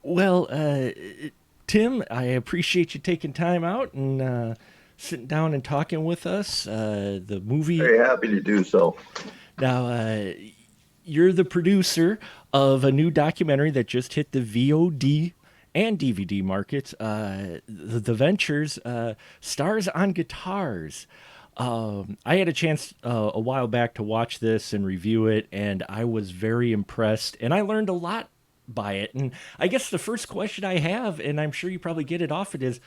Well, Tim, I appreciate you taking time out and sitting down and talking with us. The movie. Very happy to do so. Now, you're the producer of a new documentary that just hit the VOD and DVD markets. The Ventures, Stars on Guitars. I had a chance a while back to watch this and review it, and I was very impressed, and I learned a lot by it. And I guess the first question I have, and I'm sure you probably get it often, is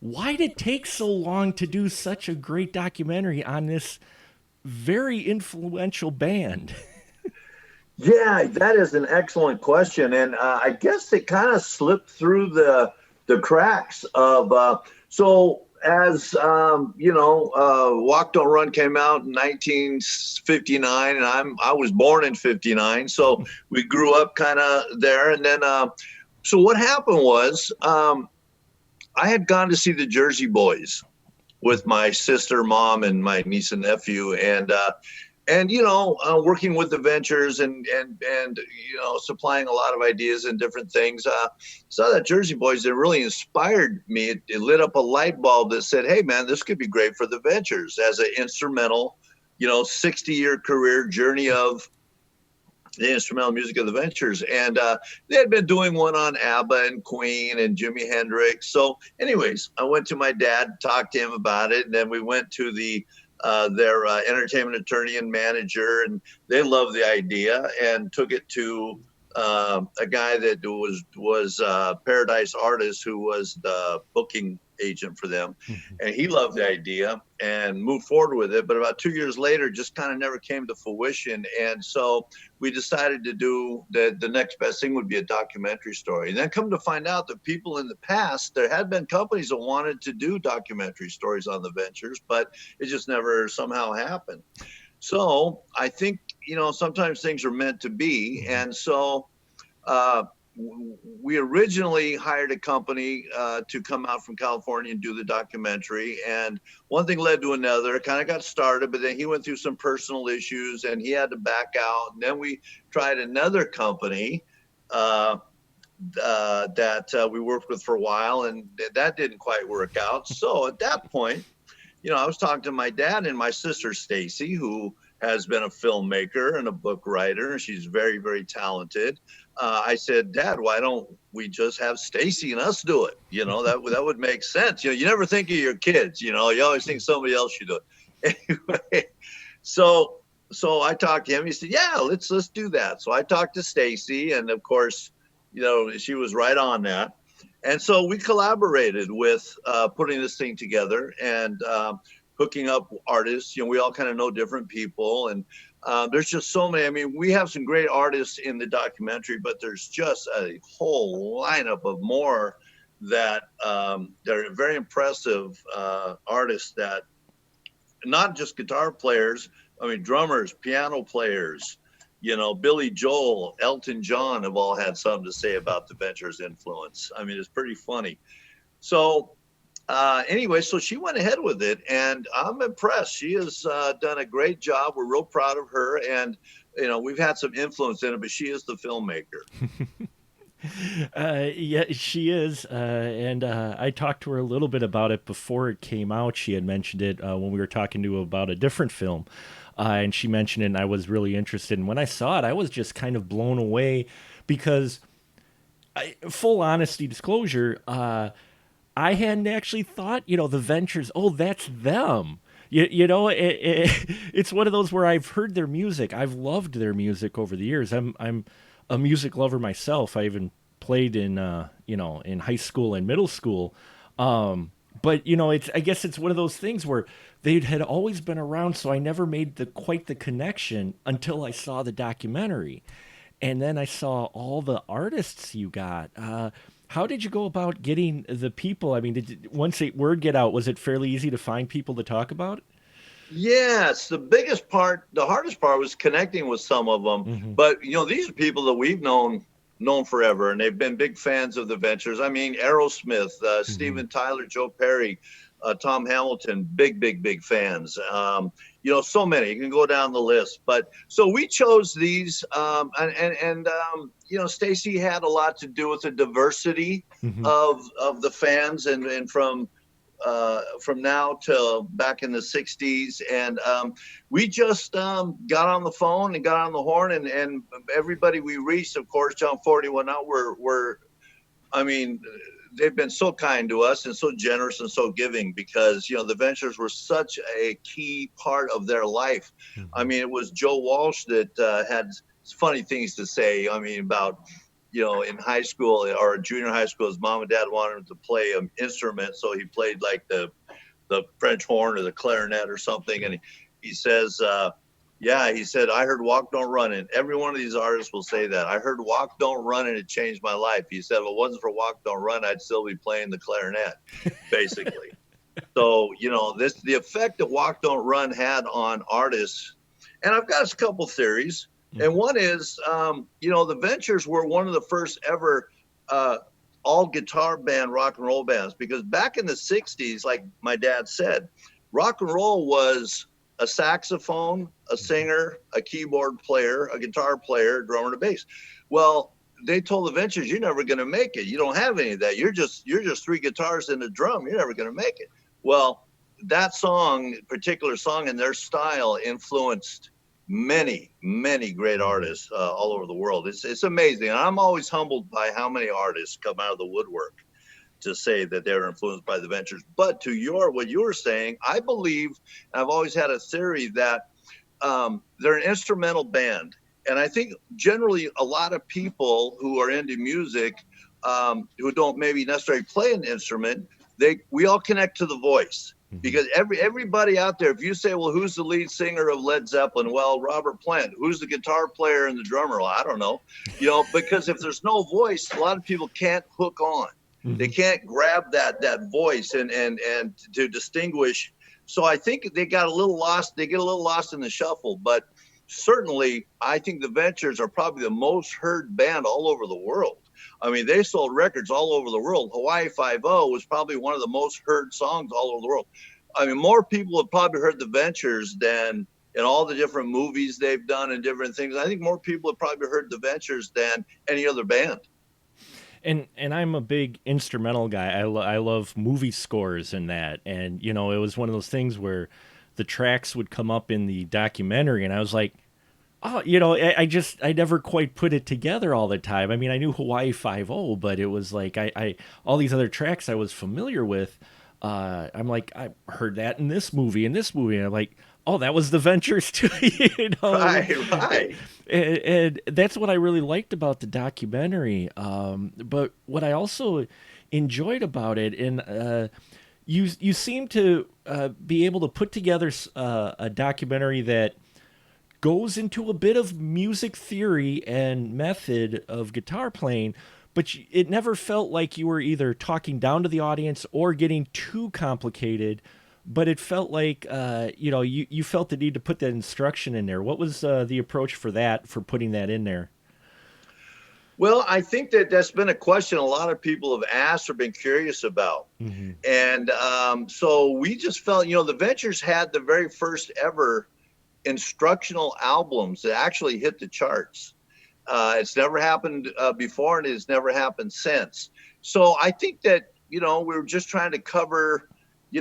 why did it take so long to do such a great documentary on this very influential band? Yeah, that is an excellent question, and I guess it kind of slipped through the cracks of so as Walk Don't Run came out in 1959, and I was born in '59, so we grew up kind of there, and then so what happened was I had gone to see the Jersey Boys with my sister, mom, and my niece and nephew, and working with the ventures and supplying a lot of ideas and different things. Saw that Jersey Boys that really inspired me. It lit up a light bulb that said, "Hey, man, this could be great for the ventures as an instrumental, 60-year career journey of the instrumental music of the Ventures." And they had been doing one on ABBA and Queen and Jimi Hendrix. So, anyways, I went to my dad, talked to him about it, and then we went to their entertainment attorney and manager, and they loved the idea and took it to a guy that was Paradise Artist, who was the booking agent for them, and he loved the idea and moved forward with it. But about 2 years later, just kind of never came to fruition, and so we decided to do the next best thing would be a documentary story. And then come to find out that people in the past, there had been companies that wanted to do documentary stories on the ventures, but it just never somehow happened. So I think, sometimes things are meant to be. And so uh, we originally hired a company to come out from California and do the documentary. And one thing led to another. It kind of got started, but then he went through some personal issues and he had to back out. And then we tried another company uh, that we worked with for a while, and that didn't quite work out. So at that point, I was talking to my dad and my sister Stacy, who has been a filmmaker and a book writer. She's very, very talented. I said, "Dad, why don't we just have Stacy and us do it? That would make sense. You never think of your kids. You always think somebody else should do it." Anyway, so I talked to him. He said, "Yeah, let's do that." So I talked to Stacy, and of course, she was right on that. And so we collaborated with putting this thing together and hooking up artists. We all kind of know different people, and there's just so many. I mean, we have some great artists in the documentary, but there's just a whole lineup of more that they're very impressive artists that not just guitar players. I mean, drummers, piano players. Billy Joel, Elton John have all had something to say about the Ventures' influence. I mean, it's pretty funny. So, anyway, so she went ahead with it, and I'm impressed. She has done a great job. We're real proud of her, and we've had some influence in it, but she is the filmmaker. Yeah, she is. And I talked to her a little bit about it before it came out. She had mentioned it when we were talking to her about a different film. And she mentioned it, and I was really interested. And when I saw it, I was just kind of blown away because, full honesty disclosure, I hadn't actually thought, the Ventures, oh, that's them. It's one of those where I've heard their music. I've loved their music over the years. I'm a music lover myself. I even played in in high school and middle school. But it's I guess it's one of those things where they had always been around, so I never made quite the connection until I saw the documentary, and then I saw all the artists you got. How did you go about getting the people? I mean, once the word get out, was it fairly easy to find people to talk about it? Yes, the biggest part, the hardest part was connecting with some of them. Mm-hmm. But these are people that we've known forever, and they've been big fans of the Ventures. I mean, Aerosmith, Mm-hmm. Steven Tyler, Joe Perry, Tom Hamilton, big, big, big fans. so many. You can go down the list. But so we chose these, Stacy had a lot to do with the diversity Hmm. of the fans, and from now till back in the 60s. And we just got on the phone and got on the horn, and everybody we reached, of course, John 41 out, were I mean, they've been so kind to us and so generous and so giving, because the Ventures were such a key part of their life. I Hmm. mean, it was Joe Walsh that had funny things to say. I mean, about in high school or junior high school, his mom and dad wanted him to play an instrument, so he played like the French horn or the clarinet or something. And he says, yeah, he said, I heard Walk Don't Run. And every one of these artists will say that. I heard Walk Don't Run and it changed my life. He said, if it wasn't for Walk Don't Run, I'd still be playing the clarinet, basically. So, the effect that Walk Don't Run had on artists, and I've got a couple theories. And one is, the Ventures were one of the first ever uh, all guitar band rock and roll bands, because back in the 60s, like my dad said, rock and roll was a saxophone, a singer, a keyboard player, a guitar player, a drummer, and a bass. Well, they told the Ventures, you're never going to make it. You don't have any of that. You're just three guitars and a drum. You're never going to make it. Well, that particular song and their style influenced many, many great Hmm. artists all over the world. It's amazing. And I'm always humbled by how many artists come out of the woodwork to say that they're influenced by the Ventures. But to what you were saying, I believe, and I've always had a theory that they're an instrumental band. And I think generally a lot of people who are into music, who don't maybe necessarily play an instrument, we all connect to the voice. Hmm. Because everybody out there, if you say, well, who's the lead singer of Led Zeppelin? Well, Robert Plant. Who's the guitar player and the drummer? Well, I don't know. Because if there's no voice, a lot of people can't hook on. They Hmm. can't grab that voice and to distinguish. So I think they got a little lost. They get a little lost in the shuffle. But certainly, I think the Ventures are probably the most heard band all over the world. I mean, they sold records all over the world. Hawaii Five-O was probably one of the most heard songs all over the world. I mean, more people have probably heard the Ventures than in all the different movies they've done and different things. I think more people have probably heard the Ventures than any other band. And I'm a big instrumental guy. I love movie scores and that. And it was one of those things where the tracks would come up in the documentary, and I was like, oh, I never quite put it together all the time. I mean, I knew Hawaii Five O, but it was like I all these other tracks I was familiar with. I'm like, I heard that in this movie, and I'm like, oh, that was the Ventures too. Right, right. And that's what I really liked about the documentary. But what I also enjoyed about it, and you seem to be able to put together a documentary that goes into a bit of music theory and method of guitar playing, but it never felt like you were either talking down to the audience or getting too complicated. But it felt like you felt the need to put that instruction in there. What was the approach for that, for putting that in there? Well, I think that's been a question a lot of people have asked or been curious about. Hmm. And so we just felt, the Ventures had the very first ever instructional albums that actually hit the charts. It's never happened before, and it's never happened since. So I think that we were just trying to cover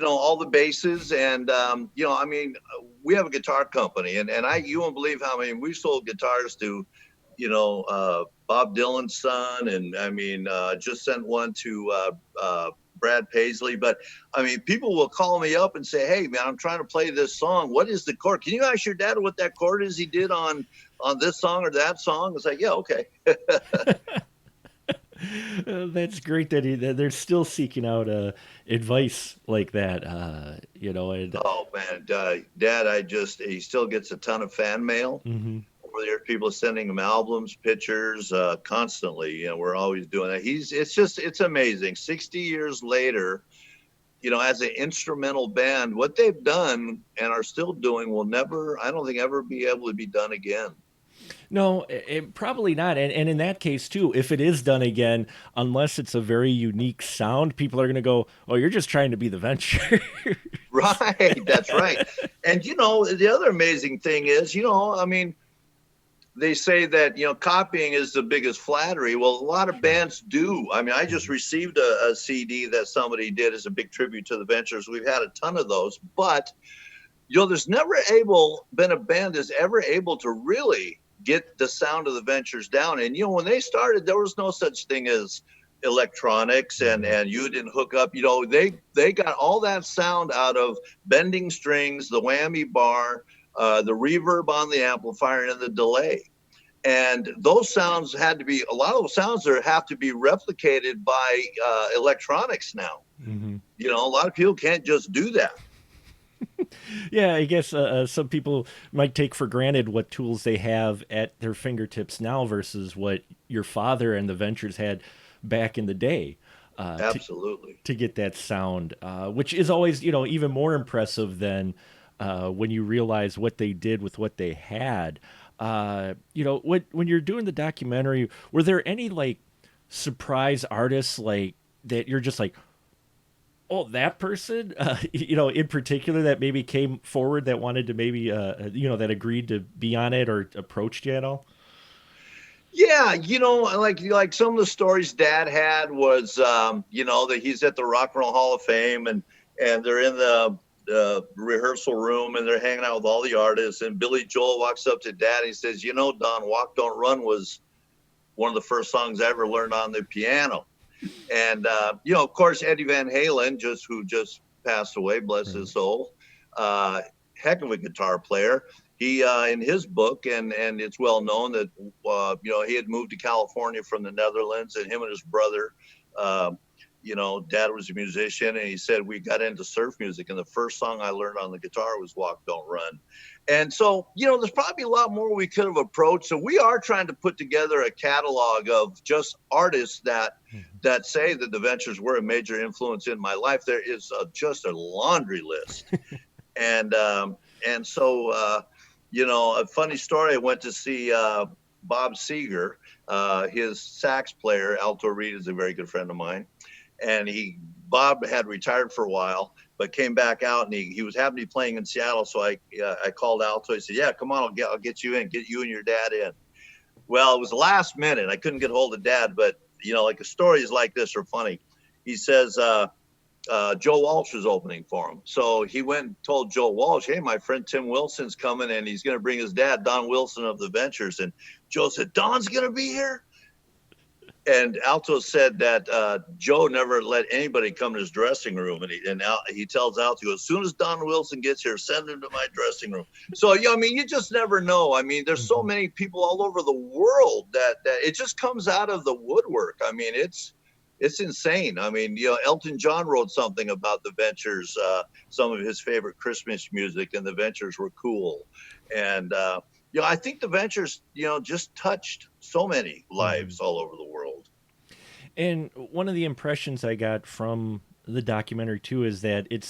all the bases. And I mean, we have a guitar company, and you won't believe how many we sold guitars to. Bob Dylan's son, and I mean, just sent one to Brad Paisley. But I mean, people will call me up and say, "Hey, man, I'm trying to play this song. What is the chord? Can you ask your dad what that chord is he did on this song or that song?" It's like, yeah, okay. That's great that they're still seeking out advice like that. And Oh man, Dad, he still gets a ton of fan mail. mhm. Over there, people are sending him albums, pictures, constantly. We're always doing that. It's amazing. 60 years later, as an instrumental band, what they've done and are still doing will never, I don't think, ever be able to be done again. No, probably not. And in that case, too, if it is done again, unless it's a very unique sound, people are going to go, oh, you're just trying to be the venture. Right, that's right. And the other amazing thing is, I mean, they say that copying is the biggest flattery. Well, a lot of Sure. bands do. I mean, I just Mhm. received a CD that somebody did as a big tribute to the Ventures. We've had a ton of those, but there's never able been a band that's ever able to really get the sound of the Ventures down. And when they started, there was no such thing as electronics, and Mhm. you didn't hook up. They got all that sound out of bending strings, the whammy bar, the reverb on the amplifier, and the delay. And those sounds had to be, a lot of those sounds there have to be replicated by electronics now. Mhm. A lot of people can't just do that. Yeah, I guess some people might take for granted what tools they have at their fingertips now versus what your father and the Ventures had back in the day. Uh, to Absolutely. to get that sound, which is always, even more impressive than when you realize what they did with what they had. When you're doing the documentary, were there any like surprise artists like that you're just like, oh, that person, in particular that maybe came forward that wanted to maybe, that agreed to be on it or approached you at all? Yeah, like some of the stories Dad had was, that he's at the Rock and Roll Hall of Fame, and they're in the rehearsal room, and they're hanging out with all the artists. And Billy Joel walks up to Dad and he says, Don, "Walk Don't Run" was one of the first songs I ever learned on the piano. And of course, Eddie Van Halen, who just passed away, bless his Right. soul, uh, heck of a guitar player. He in his book, and it's well known that he had moved to California from the Netherlands, and him and his brother. Uh, Dad was a musician, and he said we got into surf music, and the first song I learned on the guitar was "Walk Don't Run." And so, there's probably a lot more we could have approached. So we are trying to put together a catalog of just artists Mhm. that say that the Ventures were a major influence in my life. There is just a laundry list, and a funny story. I went to see Bob Seger, his sax player. Alto Reed is a very good friend of mine, and Bob had retired for a while, but came back out, and he was happening to be playing in Seattle. So I called Alto. He said, "Yeah, come on, I'll get you in, get you and your dad in." Well, it was the last minute. I couldn't get a hold of Dad, but like the stories like this are funny. He says Joe Walsh was opening for him, so he went and told Joe Walsh, "Hey, my friend Tim Wilson's coming, and he's going to bring his dad, Don Wilson of the Ventures." And Joe said, "Don's going to be here." And Alto said that Joe never let anybody come to his dressing room, and he tells Alto, "As soon as Don Wilson gets here, send him to my dressing room." So I mean, you just never know. I mean, there's so Mhm. many people all over the world that it just comes out of the woodwork. I mean, it's insane. I mean, Elton John wrote something about the Ventures, some of his favorite Christmas music, and the Ventures were cool. And I think the Ventures, just touched so many Mhm. lives all over the world. And one of the impressions I got from the documentary too is that it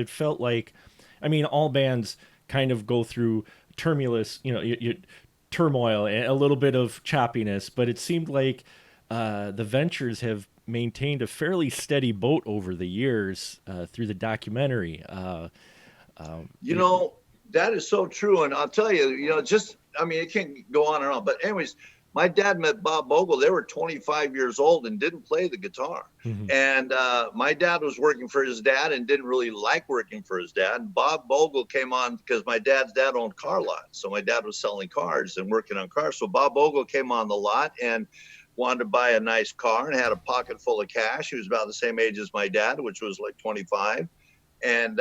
felt like, I mean, all bands kind of go through tumulus, turmoil and a little bit of choppiness, but it seemed like the Ventures have maintained a fairly steady boat over the years through the documentary. You It, know, that is so true. And I'll tell you, I mean, it can't go on and on. But, anyways, my dad met Bob Bogle. They were 25 years old and didn't play the guitar. Mhm. And my dad was working for his dad and didn't really like working for his dad. And Bob Bogle came on because my dad's dad owned car lots. So my dad was selling cars and working on cars. So Bob Bogle came on the lot and wanted to buy a nice car and had a pocket full of cash. He was about the same age as my dad, which was like 25. And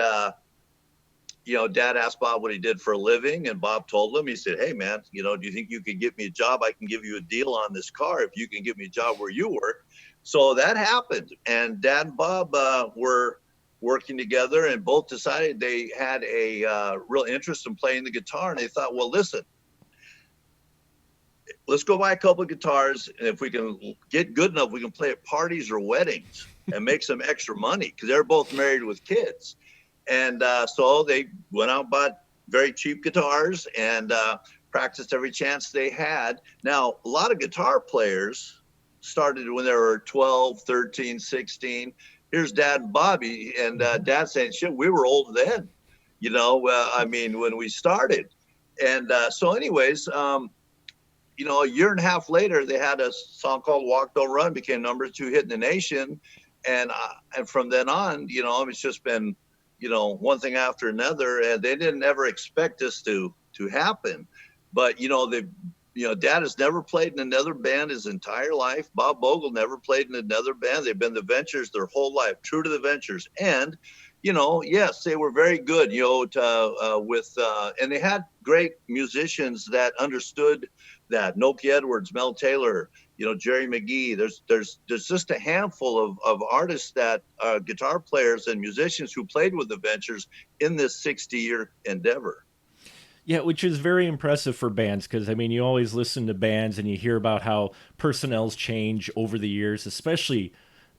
Dad asked Bob what he did for a living, and Bob told him. He said, "Hey, man, do you think you could get me a job? I can give you a deal on this car if you can get me a job where you work." So that happened, and Dad and Bob were working together, and both decided they had a real interest in playing the guitar, and they thought, "Well, listen, let's go buy a couple of guitars, and if we can get good enough, we can play at parties or weddings and make some extra money because they're both married with kids." And so they went out and bought very cheap guitars and practiced every chance they had. Now, a lot of guitar players started when they were 12, 13, 16. Here's Dad and Bobby, and Mhm. Dad saying, shit, we were old then, I mean, when we started. And so, anyways, a year and a half later, they had a song called "Walk Don't Run," became #2 hit in the nation, and from then on, it's just been, one thing after another, and they didn't ever expect this to happen, but Dad has never played in another band his entire life. Bob Bogle never played in another band. They've been the Ventures their whole life, true to the Ventures, and yes, they were very good, and they had great musicians that understood that. Noki Edwards, Mel Taylor, Jerry McGee. There's just a handful of artists that guitar players and musicians who played with the Ventures in this 60-year endeavor. Yeah, which is very impressive for bands because, I mean, you always listen to bands and you hear about how personnel's change over the years, especially,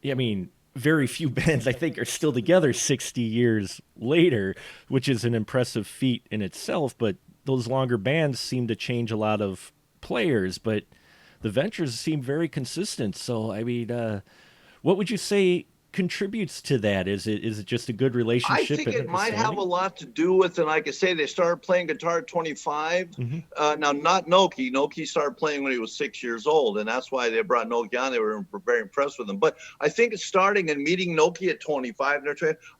I mean, very few bands I think are still together 60 years later, which is an impressive feat in itself. But those longer bands seem to change a lot of players, but the Ventures seem very consistent. So, I mean, what would you say contributes to that? Is it just a good I relationship think and it might have a understanding? lot to do with, and like I say, they started playing guitar at 25. Mm-hmm. Now, not Noki. Noki started playing when he was 6 years old, and that's why they brought Noki on. They were very impressed with him. But I think it's starting and meeting Noki at 25.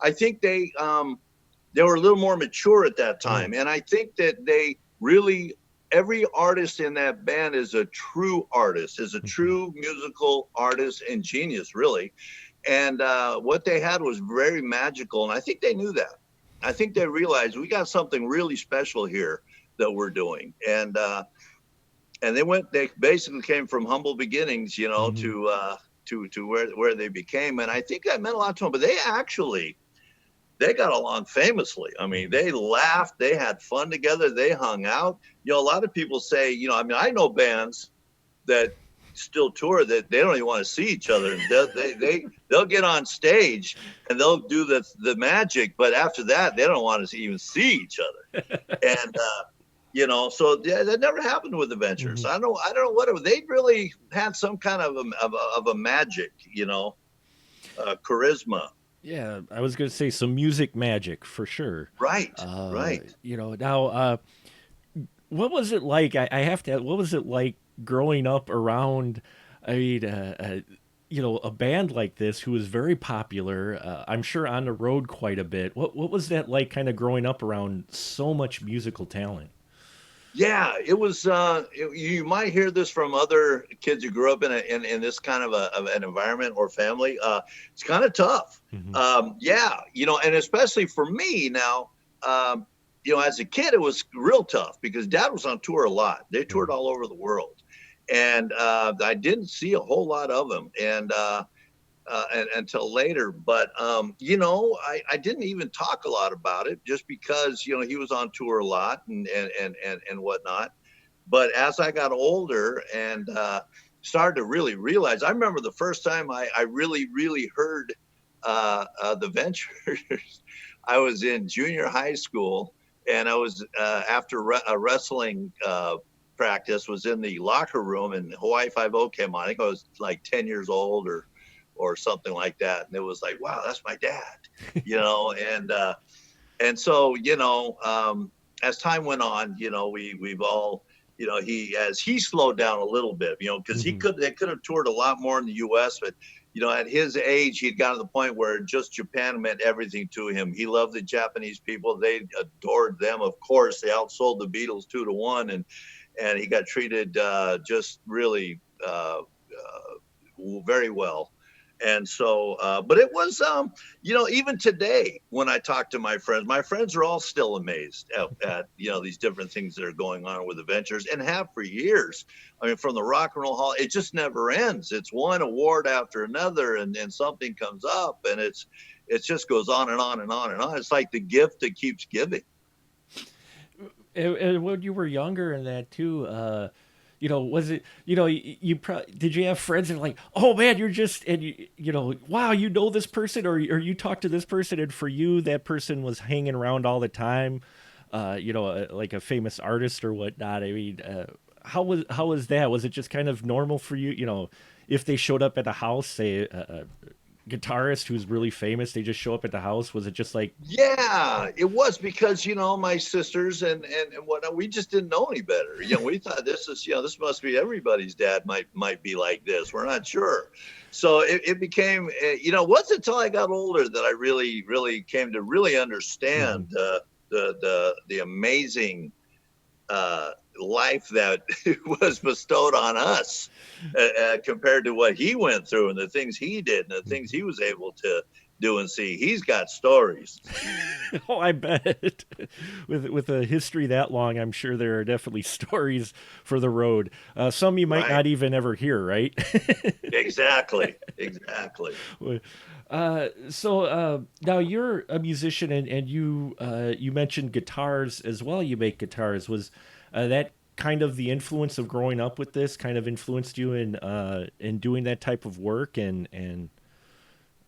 I think they were a little more mature at that Mm. time, and I think that they really every artist in that band is a true artist, is a Mm-hmm. true musical artist and genius, really. And what they had was very magical, and I think they knew that. I think they realized we got something really special here that we're doing, and they basically came from humble beginnings, Mm-hmm. to where they became, and I think that meant a lot to them. But they got along famously. I mean, Mm-hmm. they laughed, they had fun together, they hung out. A lot of people say, I mean, I know bands that still tour that they don't even want to see each other. They'll get on stage and they'll do the magic, but after that, they don't want to even see each other. And so yeah, that never happened with the Ventures. Mm-hmm. I don't know what they really had some kind of a magic, charisma. Yeah, I was going to say some music magic for sure. Right, right. Now, what was it like? I have to. What was it like growing up around? I mean, a band like this who was very popular. I'm sure on the road quite a bit. What was that like? Kind of growing up around so much musical talent. Yeah, it was. You might hear this from other kids who grew up in this kind of an environment or family. It's kind of tough. Hmm. Yeah, and especially for me now. As a kid, it was real tough because Dad was on tour a lot. They toured Hmm. all over the world, and I didn't see a whole lot of them. And until later. But I didn't even talk a lot about it just because he was on tour a lot and whatnot. But as I got older and started to really realize, I remember the first time I really heard the Ventures. I was in junior high school, and I was after a wrestling practice, was in the locker room, and Hawaii Five O came on. I think I was like 10 years old or something like that. And it was like, wow, that's my dad, and so, as time went on, we've all, as he slowed down a little bit, because Hmm. they could have toured a lot more in the US, but, at his age, he'd gotten to the point where just Japan meant everything to him. He loved the Japanese people. They adored them. Of course, they outsold the Beatles 2-1, and he got treated just really very well. And so, but it was, even today when I talk to my friends are all still amazed at these different things that are going on with the Ventures and have for years. I mean, from the Rock and Roll Hall, it just never ends. It's one award after another, and then something comes up, and it just goes on and on and on and on. It's like the gift that keeps giving. And when you were younger and that too, was it, did you have friends that are like, oh man, you're just, and wow, this person, or you talk to this person, and for you, that person was hanging around all the time. like a famous artist or whatnot. I mean, how was that? Was it just kind of normal for you? If they showed up at a house, say a guitarist who's really famous, they just show up at the house. Was it just like, Yeah, it was because my sisters and whatnot, we just didn't know any better. We thought this is this must be everybody's dad might be like this. We're not sure. So it became it wasn't until I got older that I really came to really Mhm. understand the amazing life that was bestowed on us compared to what he went through and the things he did and the things he was able to do and see. He's got stories. oh, I bet. With a history that long, I'm sure there are definitely stories for the road. Some you might Right. not even ever hear, right? Exactly. So now you're a musician, and you mentioned guitars as well. You make guitars. Was that kind of the influence of growing up with this? Kind of influenced you in doing that type of work and.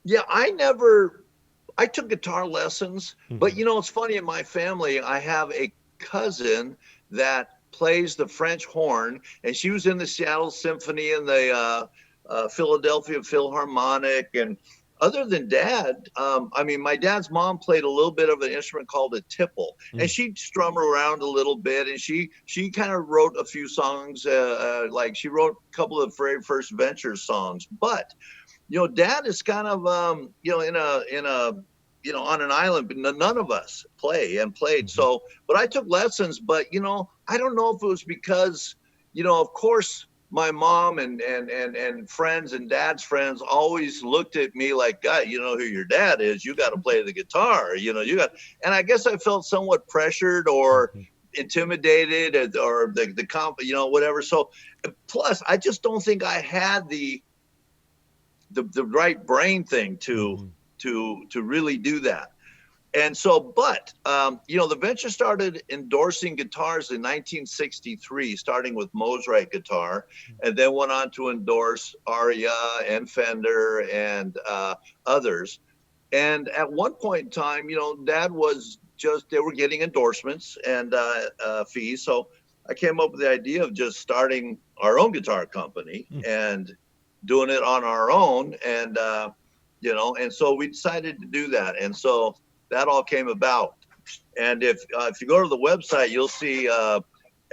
Yeah, I took guitar lessons, but Mhm. it's funny, in my family I have a cousin that plays the French horn, and she was in the Seattle Symphony and the Philadelphia Philharmonic. And other than dad, I mean, my dad's mom played a little bit of an instrument called a tipple, and Mm. she'd strum around a little bit, and she kind of wrote a few songs, like she wrote a couple of very first Ventures songs. But dad is kind of in a on an island, but none of us play and played. Mhm. So, but I took lessons. But I don't know if it was because of course my mom and friends and dad's friends always looked at me like, God, you know who your dad is, you got to play the guitar, you got. And I guess I felt somewhat pressured or Mhm. intimidated, or the comp, whatever. So plus I just don't think I had the right brain thing to Mhm. really do that. And so, but the venture started endorsing guitars in 1963, starting with Mosrite guitar, and then went on to endorse Aria and Fender and others. And at one point in time, Dad was just, they were getting endorsements and fees. So I came up with the idea of just starting our own guitar company Mm. and doing it on our own. And, and so we decided to do that. And so that all came about. And if you go to the website, you'll see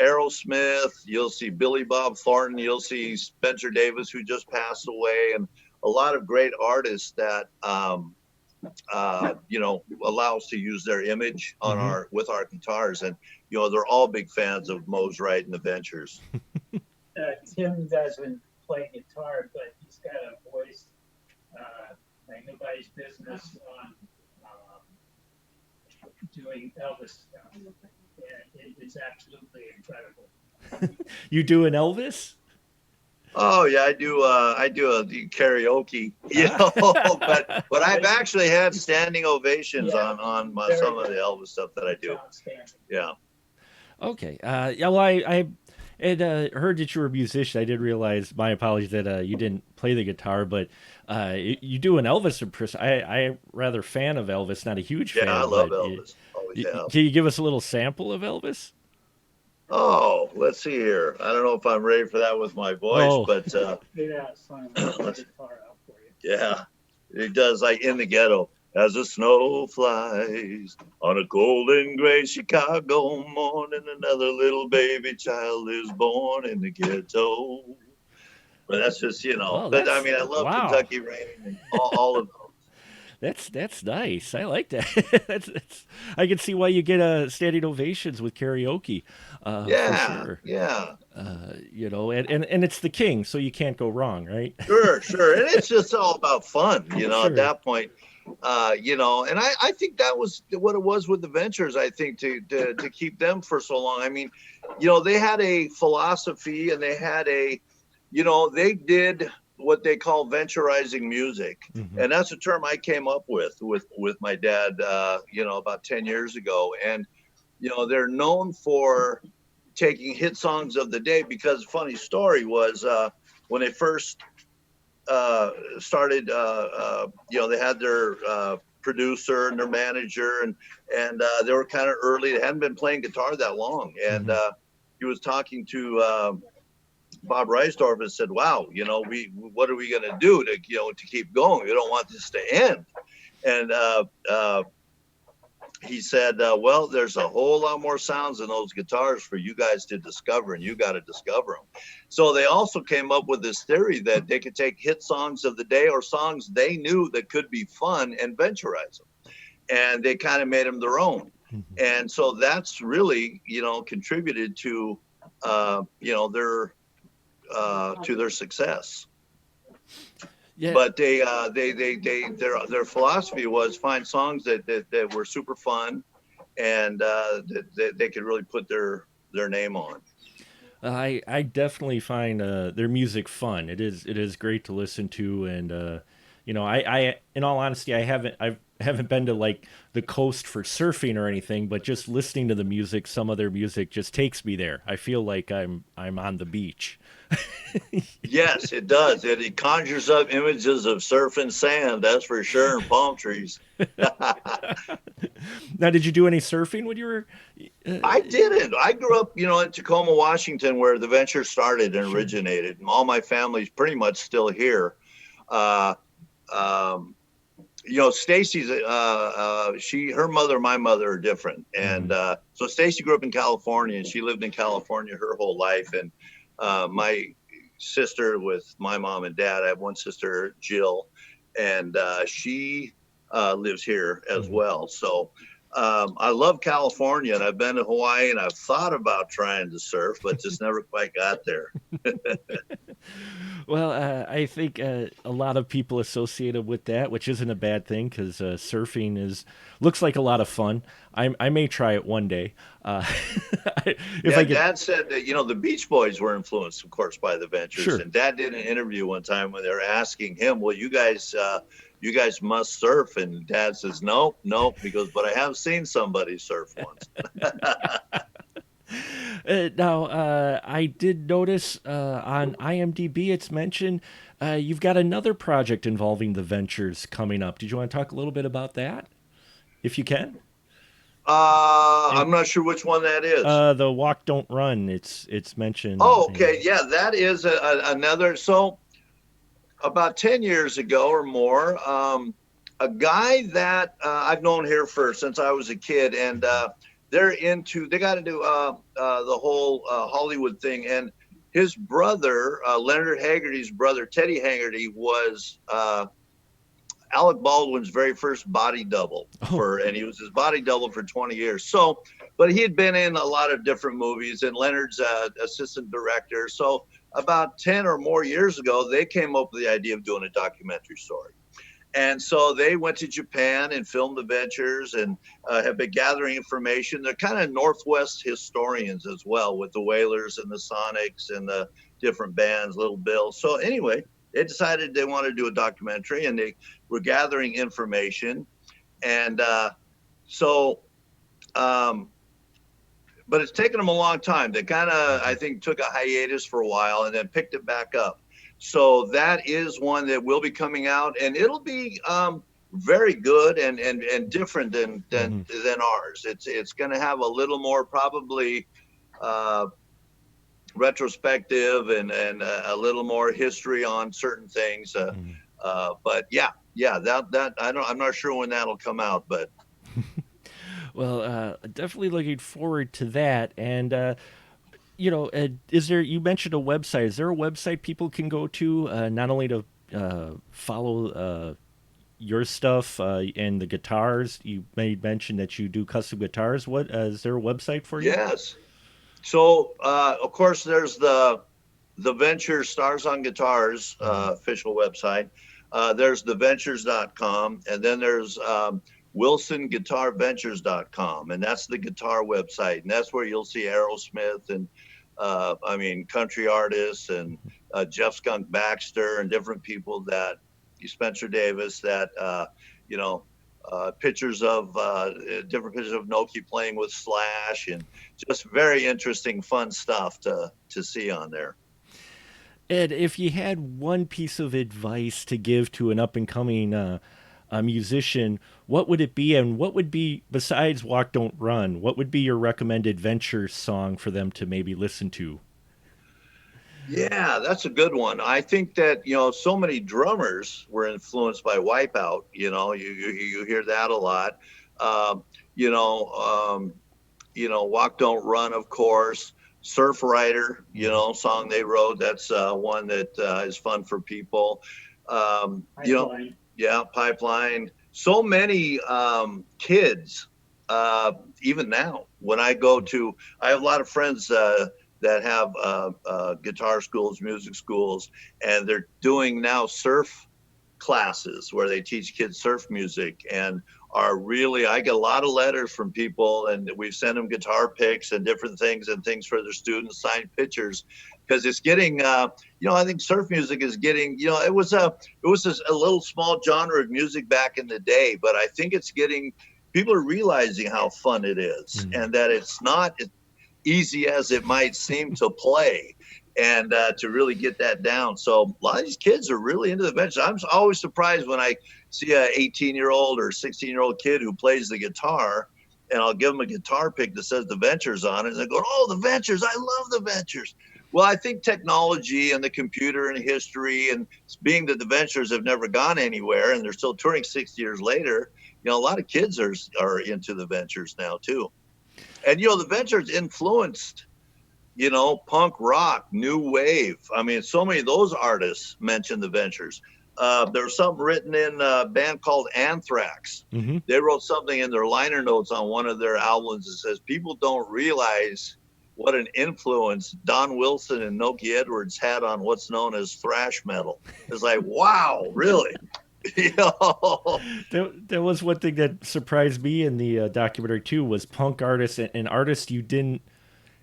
Aerosmith, you'll see Billy Bob Thornton, you'll see Spencer Davis, who just passed away, and a lot of great artists that allow us to use their image on Mhm. our with our guitars. And they're all big fans of Mosrite and the Ventures. Tim doesn't play guitar, but he's got a voice like nobody's business on doing Elvis stuff. And it's absolutely incredible. You do an Elvis? Oh yeah, I do the karaoke, Ah. but I've actually had standing ovations Yeah, on very some of the good. Elvis stuff that I It's do. outstanding. Yeah. Okay. Yeah. Well, I had heard that you were a musician. I did realize. My apologies that you didn't play the guitar, but you do an Elvis impression. I'm rather fan of Elvis, not a huge Yeah, I fan, love but Elvis. Always have. can you give us a little sample of Elvis? Oh, let's see here. I don't know if I'm ready for that with my voice, Oh, but Yeah, it's fine. I'll get the let's, guitar out for you. yeah, it does, like In the Ghetto. As the snow flies on a cold and gray Chicago morning, another little baby child is born in the ghetto. But that's just, oh, but I that's mean, I love wow. Kentucky Rain and all of those. That's nice. I like that. That's I can see why you get standing ovations with karaoke, for Yeah, sure. yeah. And it's the king, so you can't go wrong, right? Sure. And it's just all about fun, at Sure. that point. And I think that was what it was with the Ventures, I think, to keep them for so long. I mean, they had a philosophy, and they did what they call venturizing music. Hmm. And that's a term I came up with my dad, about 10 years ago. And, they're known for taking hit songs of the day, because funny story was, when they first started, they had their producer and their manager, and they were kind of early. They hadn't been playing guitar that long, and Hmm. he was talking to Bob Reisdorf and said, "Wow, we what are we going to do to to keep going? We don't want this to end." And he said, "Well, there's a whole lot more sounds in those guitars for you guys to discover, and you got to discover them." So they also came up with this theory that they could take hit songs of the day or songs they knew that could be fun and venturize them, and they kind of made them their own. Hmm. And so that's really, contributed to, their to their success. Yeah. But their philosophy was find songs that were super fun, and that they could really put their name on. I definitely find their music fun. It is great to listen to, and I in all honesty I haven't been to like the coast for surfing or anything, but just listening to the music, some of their music just takes me there. I feel like I'm on the beach. Yes, it does. It conjures up images of surf and sand, that's for sure, and palm trees. Now, did you do any surfing when you were? I didn't. I grew up, in Tacoma, Washington, where the venture started and Sure. originated. And all my family's pretty much still here. Uh, um, Stacy's, her mother, my mother are different. And Hmm. so Stacy grew up in California, and she lived in California her whole life. And my sister with my mom and dad, I have one sister, Jill, and she lives here as Hmm. well. So I love California, and I've been to Hawaii, and I've thought about trying to surf, but just never quite got there. Well, I think a lot of people associated with that, which isn't a bad thing because surfing is looks like a lot of fun. I may try it one day if Yeah, I get. Dad said that the Beach Boys were influenced, of course, by the Ventures. Sure. And Dad did an interview one time when they were asking him, "Well, you guys must surf." And Dad says, "No, no," because but I have seen somebody surf once. Now, I did notice on IMDb it's mentioned you've got another project involving the Ventures coming up. Did you want to talk a little bit about that, if you can? And I'm not sure which one that is. the Walk Don't Run. It's mentioned. Oh, okay, yeah, that is another. So about 10 years ago or more, a guy that I've known here for since I was a kid, and they got into the whole Hollywood thing. And his brother, Leonard Haggerty's brother, Teddy Haggerty, was Alec Baldwin's very first body double Oh. and he was his body double for 20 years. So, but he had been in a lot of different movies, and Leonard's assistant director. So about 10 or more years ago, they came up with the idea of doing a documentary story. And so they went to Japan and filmed the Ventures, and have been gathering information. They're kind of Northwest historians as well, with the Wailers and the Sonics and the different bands, Little Bill. So anyway, they decided they wanted to do a documentary, and they were gathering information. And so, um, but it's taken them a long time. They kind of, I think, took a hiatus for a while and then picked it back up. So that is one that will be coming out, and it'll be very good and different than Hmm. ours. It's going to have a little more probably uh, retrospective and a little more history on certain things. Hmm. But yeah, that I'm not sure when that'll come out, but Well, definitely looking forward to that. And is there? You mentioned a website. Is there a website people can go to not only to follow your stuff and the guitars? You made mention that you do custom guitars. What is there a website for you? yes. So of course there's the Venture Stars on Guitars Hmm. official website. There's theventures.com, and then there's wilsonguitarventures.com, and that's the guitar website, and that's where you'll see Aerosmith and I mean country artists and Jeff Skunk Baxter and different people that Spencer Davis that you know pictures of different pictures of Noki playing with Slash, and just very interesting, fun stuff to see on there. Ed, if you had one piece of advice to give to an up and coming musician, what would it be, and what would be, besides Walk Don't Run, what would be your recommended venture song for them to maybe listen to? Yeah, that's a good one. I think that, so many drummers were influenced by Wipeout. You hear that a lot. Um, you know, um, Walk Don't Run, of course. Surf Rider, Hmm. song they wrote. That's one that is fun for people. Pipeline. Yeah, Pipeline. So many kids, uh, even now, when I have a lot of friends that have guitar schools, music schools, and they're doing now surf classes where they teach kids surf music and are really, I get a lot of letters from people, and we've sent them guitar picks and different things and things for their students, signed pictures, because it's getting I think surf music is getting, it was a little small genre of music back in the day, but I think it's getting, people are realizing how fun it is Mm. and that it's not easy as it might seem to play, and to really get that down. So a lot of these kids are really into the bench. I'm always surprised when I see a 18-year-old or 16-year-old kid who plays the guitar, and I'll give them a guitar pick that says the Ventures on it, and they go, "Oh, the Ventures! I love the Ventures." Well, I think technology and the computer and history, and being that the Ventures have never gone anywhere and they're still touring 60 years later, a lot of kids are into the Ventures now too. And the Ventures influenced, punk rock, new wave. I mean, so many of those artists mentioned the Ventures. There was something written in a band called Anthrax. Hmm. They wrote something in their liner notes on one of their albums that says people don't realize what an influence Don Wilson and Noki Edwards had on what's known as thrash metal. It's like, wow, really? you know? There was one thing that surprised me in the documentary too, was punk artists and artists you didn't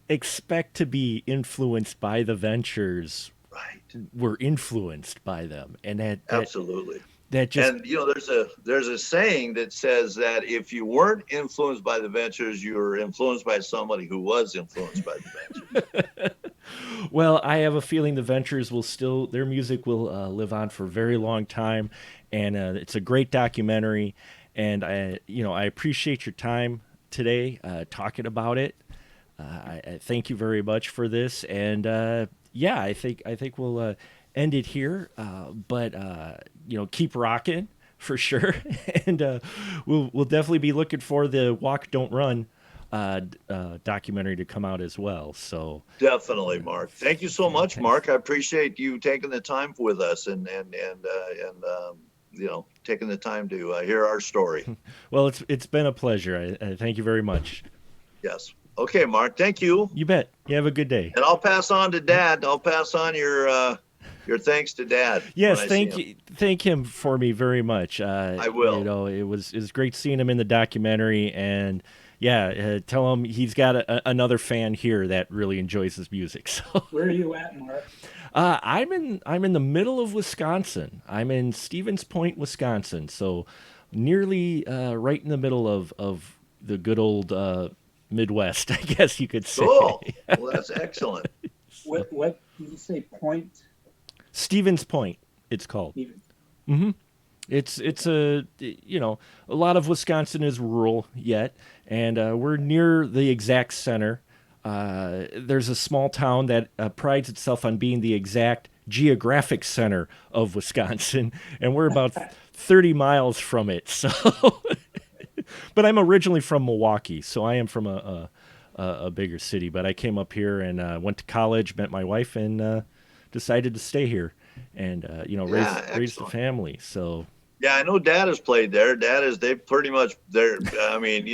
expect to be influenced by the Ventures Right. were influenced by them, and Absolutely. that just And there's a saying that says that if you weren't influenced by the Ventures, you were influenced by somebody who was influenced by the Ventures. well, I have a feeling the Ventures will still, their music will live on for a very long time, and it's a great documentary, and I appreciate your time today talking about it. I thank you very much for this, and yeah, I think we'll end it here. But keep rocking for sure, and we'll definitely be looking for the Walk Don't Run documentary to come out as well. So Definitely, Mark. Thank you so much, Mark. fantastic. I appreciate you taking the time with us and taking the time to hear our story. Well, it's been a pleasure. I thank you very much. Yes. Okay, Mark. Thank you. You bet. You have a good day. And I'll pass on to Dad. I'll pass on your thanks to Dad when Yes, I see thank him. you, thank him for me very much. I will. It was great seeing him in the documentary, and yeah, tell him he's got another fan here that really enjoys his music. So, Where are you at, Mark? I'm in the middle of Wisconsin. I'm in Stevens Point, Wisconsin. So, nearly right in the middle of the good old Midwest, I guess you could say. Cool. Well, that's excellent. What did you say? Point Stevens Point, it's called. even. It's a lot of Wisconsin is rural yet, and we're near the exact center. There's a small town that prides itself on being the exact geographic center of Wisconsin, and we're about 30 miles from it. So, but I'm originally from Milwaukee, so I am from a bigger city. But I came up here and went to college, met my wife, and decided to stay here and Yeah, raise the excellent. family. So Yeah, I know Dad has played there. They pretty much they're I mean,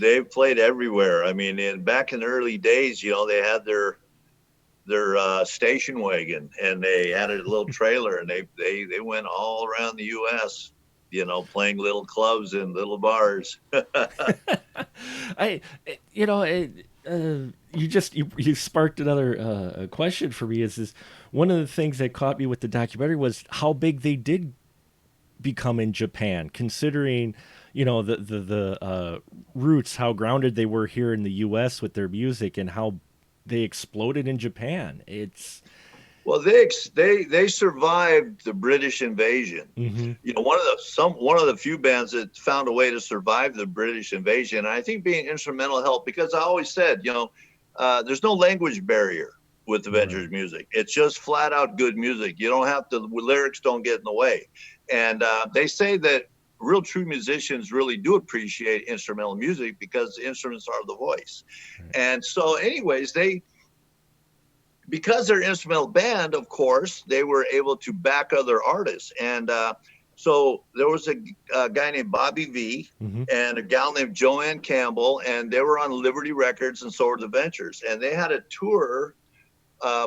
they've played everywhere. I mean, back in the early days, they had their station wagon, and they had a little trailer, and they went all around the US, playing little clubs and little bars. I, you know, you sparked another question for me. Is one of the things that caught me with the documentary was how big they did become in Japan, considering the roots, how grounded they were here in the U.S. with their music, and how they exploded in Japan. Well, they survived the British invasion. Hmm. You know, one of the few bands that found a way to survive the British invasion. And I think being instrumental helped because I always said, you know, there's no language barrier with the Ventures Right. music. It's just flat out good music. You don't have to, lyrics don't get in the way. And they say that real true musicians really do appreciate instrumental music because the instruments are the voice. Right. And so, anyways, because they're an instrumental band, of course, they were able to back other artists. And so there was a guy named Bobby V Hmm. and a gal named Joanne Campbell, and they were on Liberty Records, and so were the Ventures. And they had a tour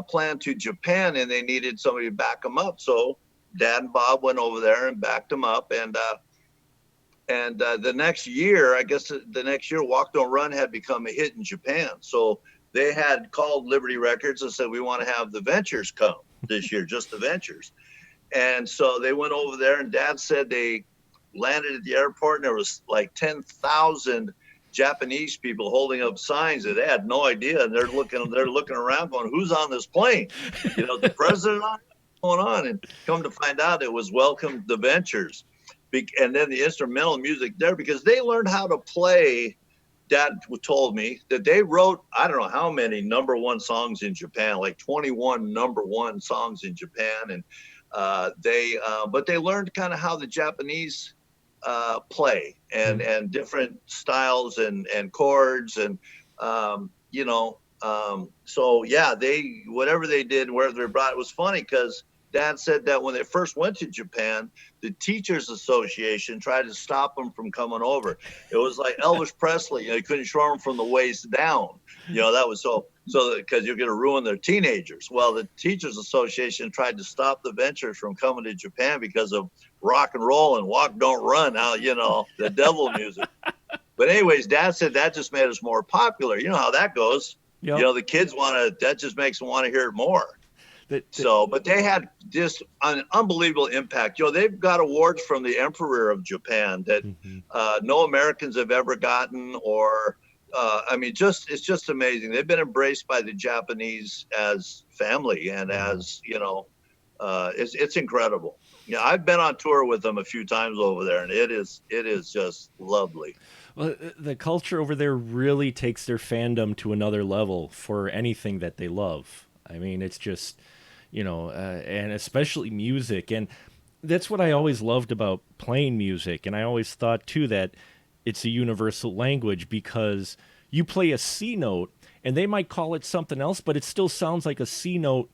planned to Japan, and they needed somebody to back them up. So Dad and Bob went over there and backed them up. And the next year, I guess the next year, Walk Don't Run had become a hit in Japan. So they had called Liberty Records and said, we want to have the Ventures come this year, just the Ventures. And so they went over there, and Dad said they landed at the airport, and there was like 10,000 Japanese people holding up signs that they had no idea. And they're looking around going, who's on this plane? You know, the president on it? What's going on? And come to find out it was Welcome the Ventures. And then the instrumental music there, because they learned how to play. Dad told me that they wrote, I don't know how many number one songs in Japan, like 21 number one songs in Japan. And but they learned kind of how the Japanese play and different styles and chords. And, you know, so yeah, whatever they did, wherever they brought, it was funny because Dad said that when they first went to Japan, the Teachers Association tried to stop them from coming over. It was like Elvis Presley, you know, you couldn't show them from the waist down. You know, that was so because you're going to ruin their teenagers. Well, the Teachers Association tried to stop the Ventures from coming to Japan because of rock and roll and Walk Don't Run, how, you know, the devil music. But anyways, Dad said that just made us more popular. You know how that goes. You Yep. know, the kids that just makes them want to hear it more. That. So, but they had just an unbelievable impact. You know, they've got awards from the Emperor of Japan that Hmm. no Americans have ever gotten, or I mean, it's just amazing. They've been embraced by the Japanese as family, and Yeah. as you know, it's incredible. Yeah, I've been on tour with them a few times over there, and it is just lovely. Well, the culture over there really takes their fandom to another level for anything that they love. I mean, it's just, and especially music. And that's what I always loved about playing music. And I always thought, too, that it's a universal language because you play a C note and they might call it something else, but it still sounds like a C note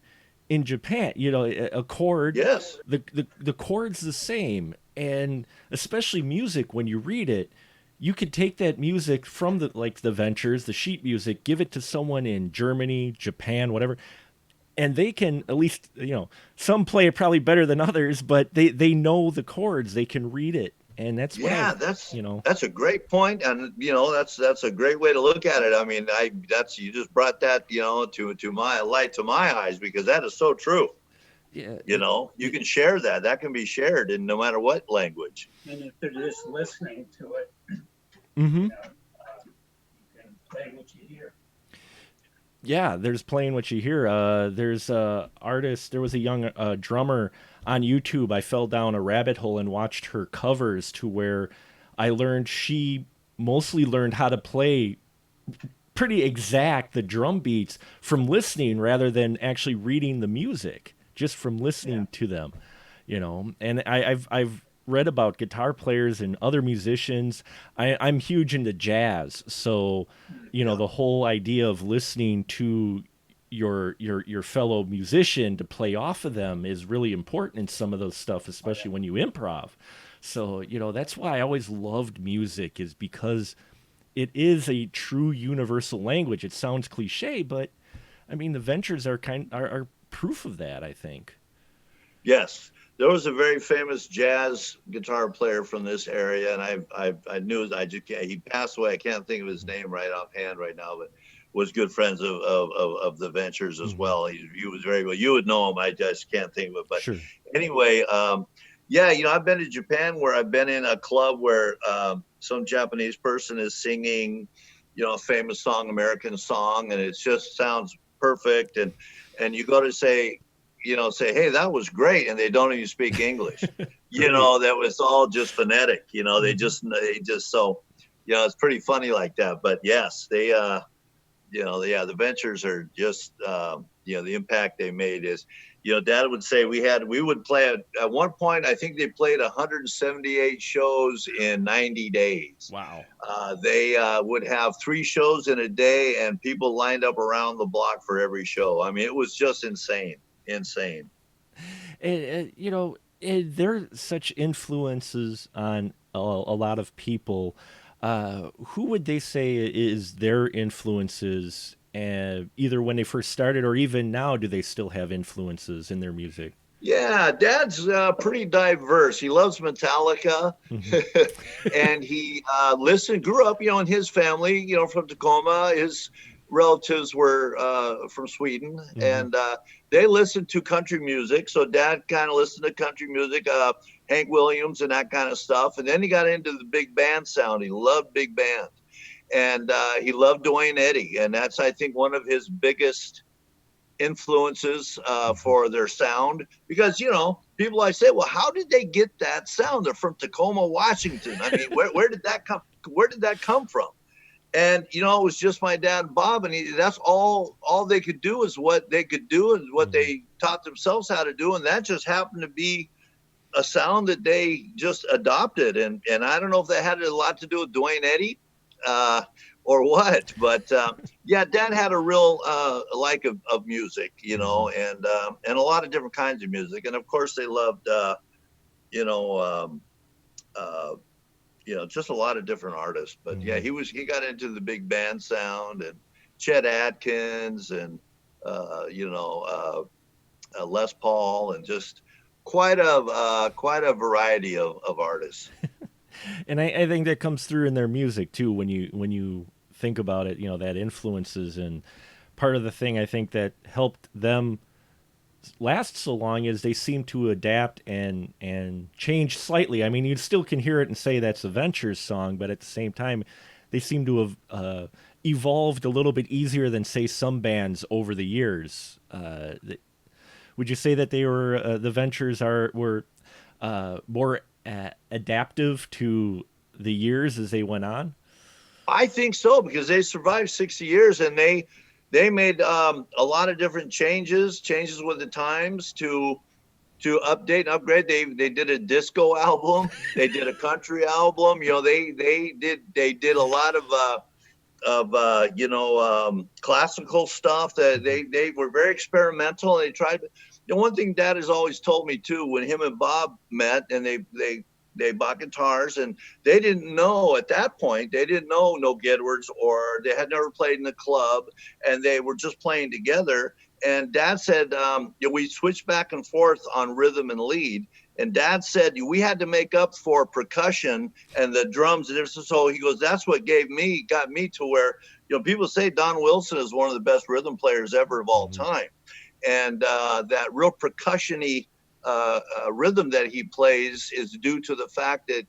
in Japan. A chord, Yes. the chord's the same. And especially music, when you read it, you could take that music from the Ventures, the sheet music, give it to someone in Germany, Japan, whatever, and they can at least, some play it probably better than others, but they know the chords, they can read it, and that's what Yeah, I've, that's a great point, and that's a great way to look at it. I mean, you just brought that to my light to my eyes, because that is so true. yeah, You can share that can be shared in no matter what language. And if they're just listening to it, mm-hmm. you can play what you hear. Yeah, there's playing what you hear. There's a artist. There was a young drummer on YouTube. I fell down a rabbit hole and watched her covers to where I learned she mostly learned how to play pretty exact the drum beats from listening rather than actually reading the music, just from listening to them. And I've read about guitar players and other musicians. I'm huge into jazz, so the whole idea of listening to your fellow musician to play off of them is really important in some of those stuff, especially when you improv. So that's why I always loved music, is because it is a true universal language. It sounds cliche, but I mean the Ventures are proof of that, I think. Yes, there was a very famous jazz guitar player from this area, and I knew, I just can't, he passed away. I can't think of his name right offhand right now, but was good friends of the Ventures as Mm-hmm. well. He was very well. You would know him. I just can't think of it. But Sure. anyway, yeah, I've been to Japan, where I've been in a club where some Japanese person is singing, a famous song, American song, and it just sounds perfect. And you go to say, say, hey, that was great, and they don't even speak English. Right. That was all just phonetic. They just so it's pretty funny like that. But yes, they the Ventures are just the impact they made is Dad would say we would play at one point. I think they played 178 shows in 90 days. Wow. They would have 3 shows in a day, and people lined up around the block for every show. I mean, it was just insane. They're such influences on a lot of people. Who would they say is their influences? Either when they first started, or even now, do they still have influences in their music? Yeah, Dad's pretty diverse. He loves Metallica, Hmm. and he grew up, in his family, from Tacoma. His relatives were from Sweden, Hmm. and they listened to country music. So Dad kind of listened to country music, Hank Williams and that kind of stuff. And then he got into the big band sound. He loved big band, and he loved Dwayne Eddy, and that's, I think, one of his biggest influences Hmm. for their sound, because people, I say, well, how did they get that sound? They're from Tacoma, Washington. I mean, where did that come from? And it was just my dad and Bob, and that's all they could do is what they could do and what Hmm. they taught themselves how to do, and that just happened to be a sound that they just adopted. And I don't know if that had a lot to do with Dwayne Eddy, uh, or what, but yeah, Dad had a real like of music, Hmm. and a lot of different kinds of music, and of course they loved you know uh, just a lot of different artists. But yeah, Hmm. he got into the big band sound, and Chet Atkins, and uh, you know uh, Les Paul, and just quite a variety of artists. And I think that comes through in their music too. When you think about it, that influences, and part of the thing I think that helped them last so long is they seem to adapt and change slightly. I mean, you still can hear it and say that's a Ventures song, but at the same time, they seem to have evolved a little bit easier than, say, some bands over the years. Would you say that they were the Ventures were more adaptive to the years as they went on? I think so, because they survived 60 years, and they made a lot of different changes with the times to update and upgrade. They did a disco album, they did a country album. They did a lot of classical stuff. That Hmm. they were very experimental, and they tried. One thing Dad has always told me too, when him and Bob met, and they bought guitars, and they didn't know at that point, they didn't know No Edwards, or they had never played in a club, and they were just playing together. And Dad said, we switched back and forth on rhythm and lead. And Dad said we had to make up for percussion and the drums. And so he goes, that's what got me to where, people say Don Wilson is one of the best rhythm players ever of all Hmm. time. And that real percussion-y rhythm that he plays is due to the fact that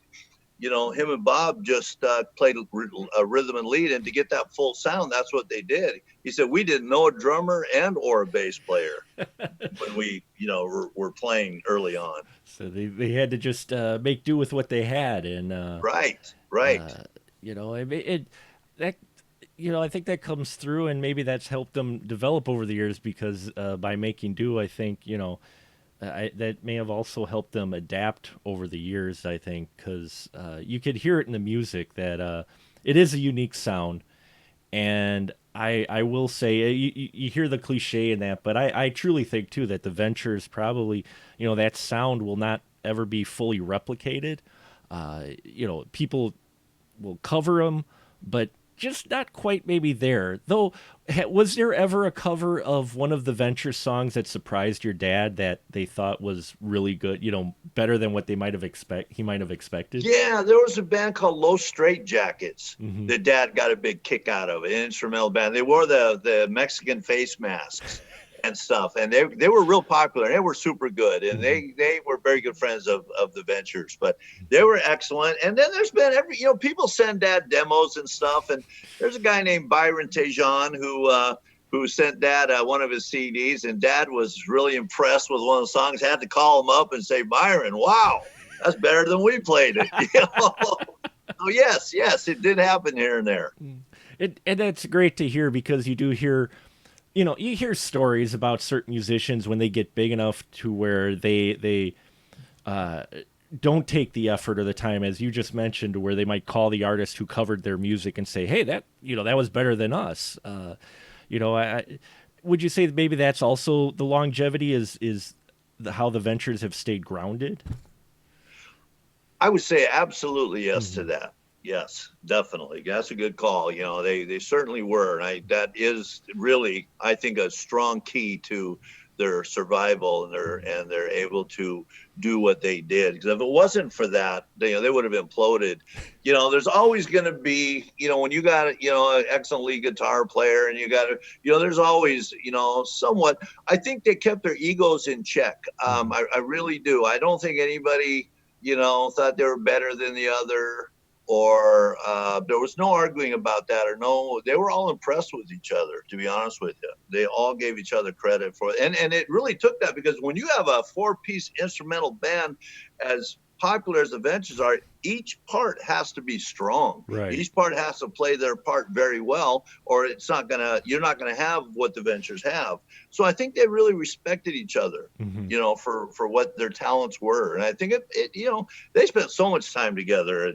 him and Bob just played a rhythm and lead, and to get that full sound, that's what they did. He said we didn't know a drummer and or a bass player when we were playing early on. So they had to just make do with what they had, and Right, right. uh, I mean, that I think that comes through, and maybe that's helped them develop over the years, because by making do, I think that may have also helped them adapt over the years. I think because you could hear it in the music that it is a unique sound, and I will say you hear the cliche in that, but I truly think too that the Ventures probably that sound will not ever be fully replicated. People will cover them, but just not quite maybe there. Though, was there ever a cover of one of the Venture songs that surprised your dad that they thought was really good? Better than what he might have expected. Yeah, there was a band called Low Straight Jackets Hmm. that Dad got a big kick out of, an instrumental band. They wore the Mexican face masks and stuff, and they were real popular. They were super good, and Hmm. they were very good friends of the Ventures. But they were excellent. And then there's been people send Dad demos and stuff. And there's a guy named Byron Tejan who who sent Dad one of his CDs, and Dad was really impressed with one of the songs. Had to call him up and say, Byron, wow, that's better than we played it. So yes, it did happen here and there. And that's great to hear because you do hear, you hear stories about certain musicians when they get big enough to where they don't take the effort or the time, as you just mentioned, where they might call the artist who covered their music and say, "Hey, that was better than us." Would you say that maybe that's also the longevity is how the Ventures have stayed grounded? I would say absolutely yes to Mm-hmm. that. Yes, definitely. That's a good call. They certainly were, and that is really, I think, a strong key to their survival, and they're able to do what they did. Because if it wasn't for that, they would have imploded. There's always going to be, when you got an excellent lead guitar player, and you got there's always somewhat. I think they kept their egos in check. Mm-hmm. I really do. I don't think anybody thought they were better than the other, or there was no arguing about that, or no, they were all impressed with each other, to be honest with you. They all gave each other credit for it. And it really took that, because when you have a 4-piece instrumental band as popular as the Ventures are, each part has to be strong. Right. Each part has to play their part very well, or you're not gonna have what the Ventures have. So I think they really respected each other, Mm-hmm. for what their talents were. And I think they spent so much time together,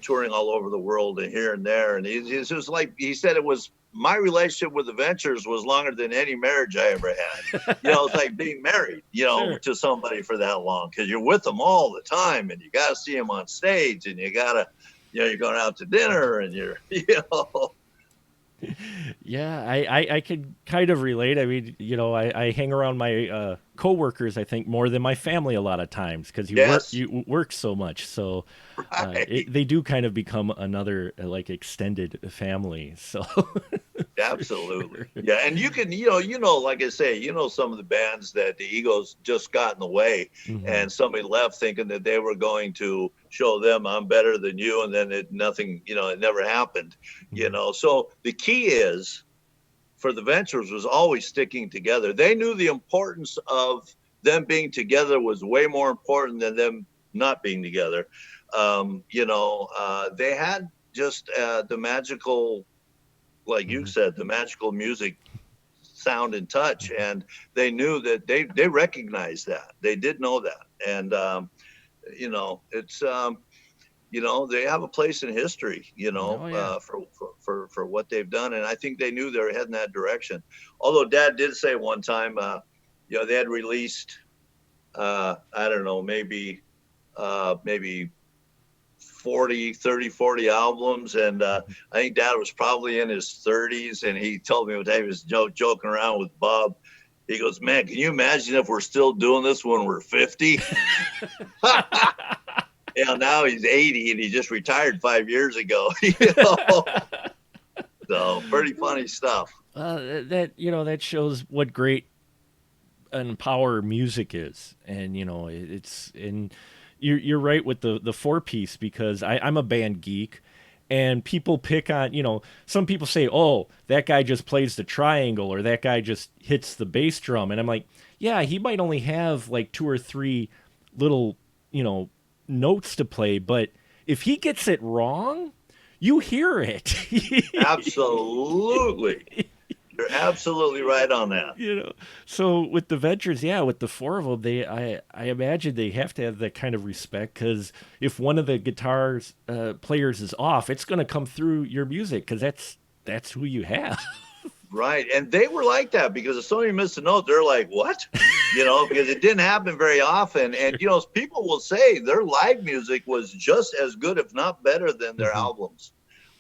touring all over the world and here and there. And it was like he said, it was, my relationship with the Ventures was longer than any marriage I ever had. It's like being married, Sure. to somebody for that long, because you're with them all the time, and you got to see them on stage, and you got to, you're going out to dinner, and you're, Yeah, I could kind of relate. I mean, I hang around my coworkers, I think, more than my family a lot of times because yes, you work so much. So right. they do kind of become another like extended family. So Absolutely. Yeah. And you can, like I say, some of the bands that the egos just got in the way, hmm and somebody left thinking that they were going to show them I'm better than you. And then it never happened, hmm So the key is for the Ventures was always sticking together. They knew the importance of them being together was way more important than them not being together. They had just the magical, like you hmm said, the magical music, sound, and touch, and they knew that they recognized that. They did know that, and it's they have a place in history, Oh yeah. for what they've done, and I think they knew they were heading that direction. Although Dad did say one time, they had released, I don't know, maybe 40 albums, and I think Dad was probably in his 30s, and he told me one day he was joking around with Bob. He goes, man, can you imagine if we're still doing this when we're 50? Now he's 80, and he just retired 5 years ago. So pretty funny stuff. That shows what great and power music is, and it's and you're right with the 4-piece because I'm a band geek, and people pick on some people say, oh, that guy just plays the triangle or that guy just hits the bass drum, and I'm like, yeah, he might only have like two or three little notes to play, but if he gets it wrong, you hear it. Absolutely. You're absolutely right on that. you know so with the Ventures, yeah, with the four of them, I imagine they have to have that kind of respect, because if one of the guitars players is off, it's going to come through your music because that's who you have. Right. And they were like that, because if somebody missed a note, they're like, what? Because it didn't happen very often. And, people will say their live music was just as good, if not better, than their hmm albums.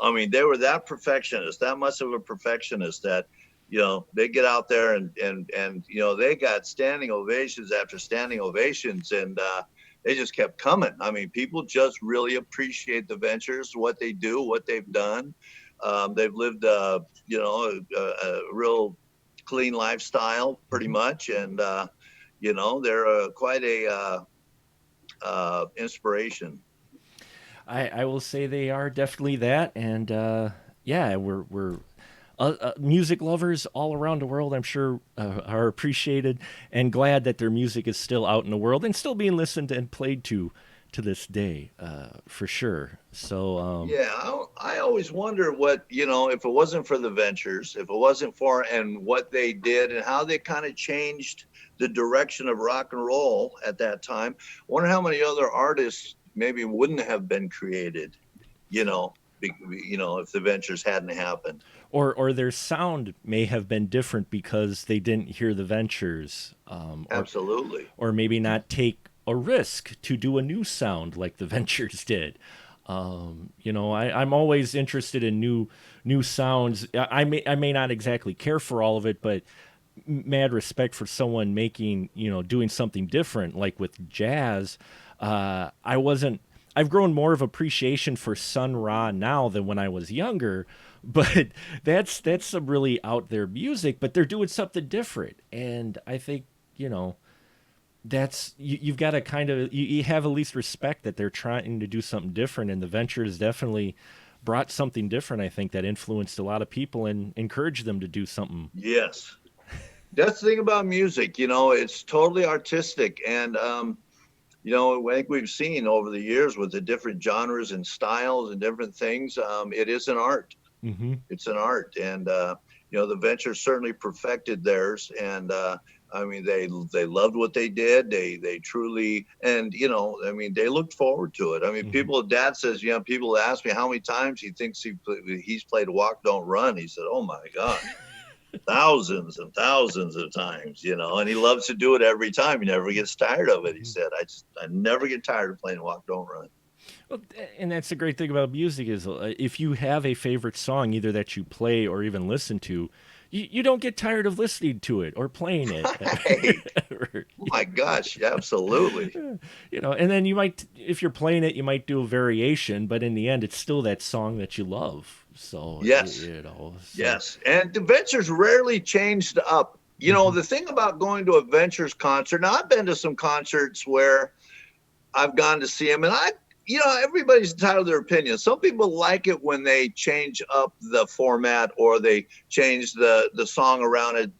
I mean, they were that perfectionist, that much of a perfectionist, that, they get out there, and they got standing ovations after standing ovations, and they just kept coming. I mean, people just really appreciate the Ventures, what they do, what they've done. They've lived, a real clean lifestyle, pretty hmm much, and they're quite a inspiration. I will say they are definitely that, and yeah, we're music lovers all around the world, I'm sure, are appreciated and glad that their music is still out in the world and still being listened and played to this day, for sure. So, Yeah, I always wonder what, if it wasn't for the Ventures, if it wasn't for and what they did and how they kind of changed the direction of rock and roll at that time. Wonder how many other artists maybe wouldn't have been created, if the Ventures hadn't happened. or their sound may have been different because they didn't hear the Ventures, Absolutely. or maybe not take a risk to do a new sound like the Ventures did. I'm always interested in new sounds. I may not exactly care for all of it, but mad respect for someone making, doing something different, like with jazz. I wasn't. I've grown more of appreciation for Sun Ra now than when I was younger, but that's some really out there music. But they're doing something different, and I think you've got to kind of you have at least respect that they're trying to do something different, and the Ventures definitely brought something different. I think that influenced a lot of people and encouraged them to do something. Yes. That's the thing about music, it's totally artistic. And, I think we've seen over the years with the different genres and styles and different things, it is an art. Hmm. It's an art. And, the Ventures certainly perfected theirs. And, I mean, they loved what they did. They truly, and they looked forward to it. I mean, Hmm. Dad says, people ask me how many times he thinks he's played Walk Don't Run. He said, "Oh my gosh, thousands and thousands of times," and he loves to do it every time. He never gets tired of it. He said, I never get tired of playing Walk Don't Run." Well, and that's the great thing about music is, if you have a favorite song, either that you play or even listen to, you don't get tired of listening to it or playing it. Right. Oh my gosh, absolutely. And then you might, if you're playing it, you might do a variation, but in the end, it's still that song that you love. So, Yes. so. Yes. And the Ventures rarely changed up. Mhm. The thing about going to a Ventures concert, now I've been to some concerts where I've gone to see them, and everybody's entitled to their opinion. Some people like it when they change up the format or they change the song around it,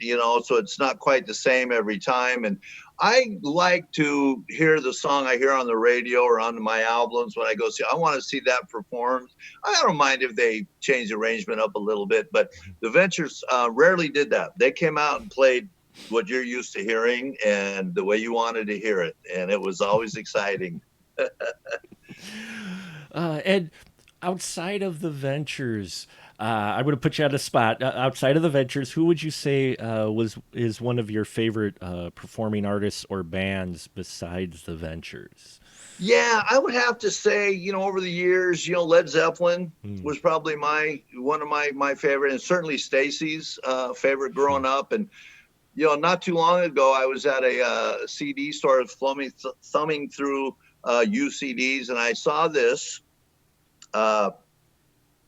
so it's not quite the same every time. And I like to hear the song I hear on the radio or on my albums when I go see. I want to see that performed. I don't mind if they change the arrangement up a little bit, but the Ventures rarely did that. They came out and played what you're used to hearing and the way you wanted to hear it, and it was always exciting. And outside of the Ventures, I'm going to put you on a spot. Outside of the Ventures, who would you say is one of your favorite performing artists or bands besides the Ventures? Yeah, I would have to say, over the years, Led Zeppelin Mm. was probably one of my favorite, and certainly Stacy's favorite growing up. And not too long ago, I was at a CD store thumbing through used CDs, and I saw this uh,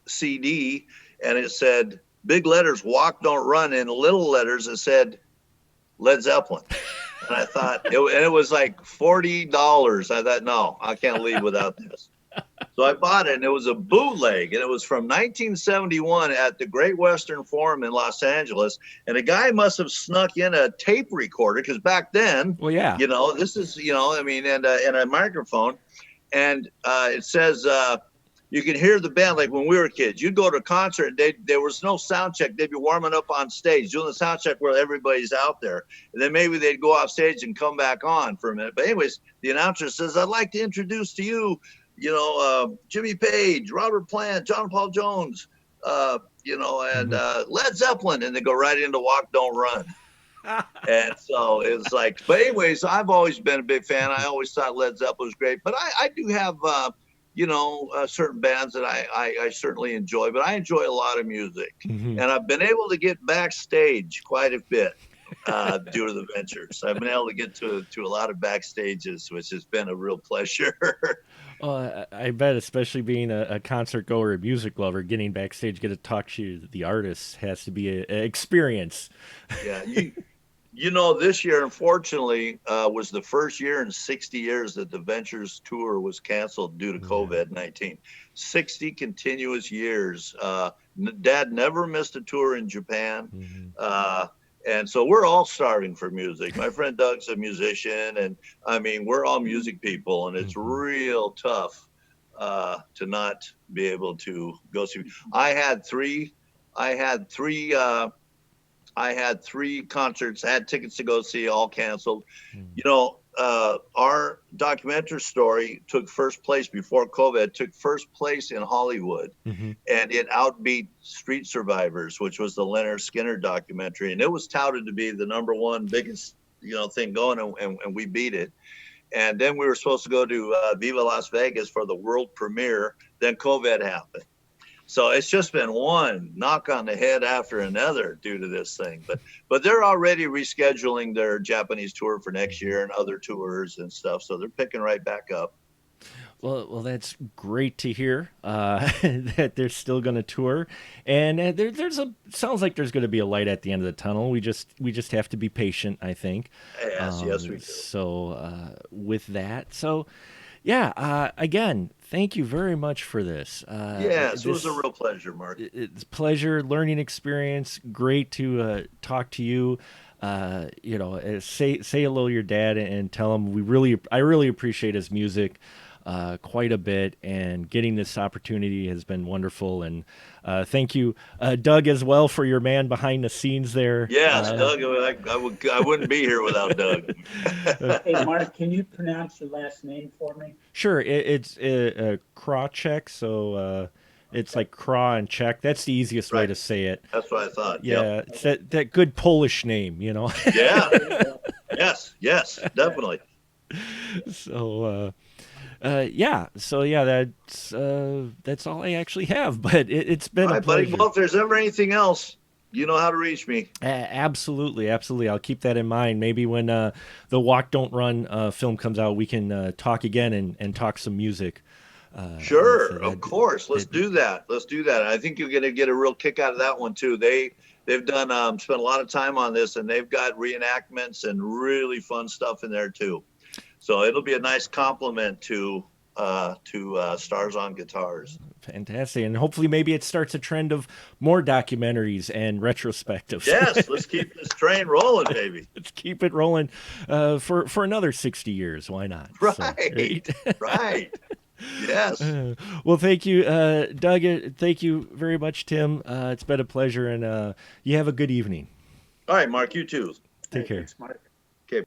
CD, and it said big letters "Walk Don't Run," and little letters it said Led Zeppelin. And I thought, and it was like $40. I thought, no, I can't leave without this. So I bought it, and it was a bootleg, and it was from 1971 at the Great Western Forum in Los Angeles. And a guy must have snuck in a tape recorder because back then, Well, yeah. this is, and a microphone. And it says, you can hear the band like when we were kids. You'd go to a concert, and there was no sound check. They'd be warming up on stage, doing the sound check where everybody's out there. And then maybe they'd go off stage and come back on for a minute. But anyways, the announcer says, "I'd like to introduce to you, Jimmy Page, Robert Plant, John Paul Jones, and Mhm. Led Zeppelin," and they go right into Walk Don't Run. And so it's like, but anyways, I've always been a big fan. I always thought Led Zeppelin was great, but I do have, certain bands that I certainly enjoy, but I enjoy a lot of music, Mhm. and I've been able to get backstage quite a bit due to the Ventures. I've been able to get to a lot of backstages, which has been a real pleasure. I bet, especially being a concert goer, a music lover, getting backstage, get to talk to the artists has to be an experience. Yeah, This year, unfortunately, was the first year in 60 years that the Ventures tour was canceled due to COVID-19. 60 continuous years. Dad never missed a tour in Japan. And so we're all starving for music. My friend Doug's a musician, and I mean, we're all music people, and it's real tough to not be able to go see. I had three. I had three concerts. I had tickets to go see, all canceled. Our documentary story took first place before COVID. Took first place in Hollywood, and it outbeat Street Survivors, which was the Leonard Skinner documentary, and it was touted to be the #1 biggest thing going, and we beat it. And then we were supposed to go to Viva Las Vegas for the world premiere. Then COVID happened. So it's just been one knock on the head after another due to this thing. But they're already rescheduling their Japanese tour for next year and other tours and stuff. So they're picking right back up. Well, that's great to hear that they're still going to tour, and sounds like there's going to be a light at the end of the tunnel. We just have to be patient, I think. Yes, we do. So with that, yeah, again, thank you very much for this. It was a real pleasure, Mark. It's a pleasure, learning experience. Great to talk to you. Say hello to your dad and tell him I really appreciate his music quite a bit, and getting this opportunity has been wonderful. And thank you, Doug, as well, for your man behind the scenes there. Yes, Doug. I wouldn't be here without Doug. Hey, Mark, can you pronounce your last name for me? Sure, it's Krawcheck, so it's like Kraw and Czech. That's the easiest way to say it. That's what I thought. Yeah, It's that good Polish name, Yeah. Yes, definitely. So. That's all I actually have, but it's been a pleasure. Buddy. Well, if there's ever anything else, you know how to reach me. Absolutely. I'll keep that in mind. Maybe when the Walk Don't Run film comes out, we can talk again and talk some music. Sure, of course. Let's do that. I think you're going to get a real kick out of that one too. They've done spent a lot of time on this, and they've got reenactments and really fun stuff in there too. So it'll be a nice compliment to Stars on Guitars. Fantastic. And hopefully maybe it starts a trend of more documentaries and retrospectives. Yes, let's keep this train rolling, baby. Let's keep it rolling for another 60 years. Why not? Right. Right. Yes. Well, thank you, Doug. Thank you very much, Tim. It's been a pleasure, and you have a good evening. All right, Mark, you too. Take care. Thanks, Mark.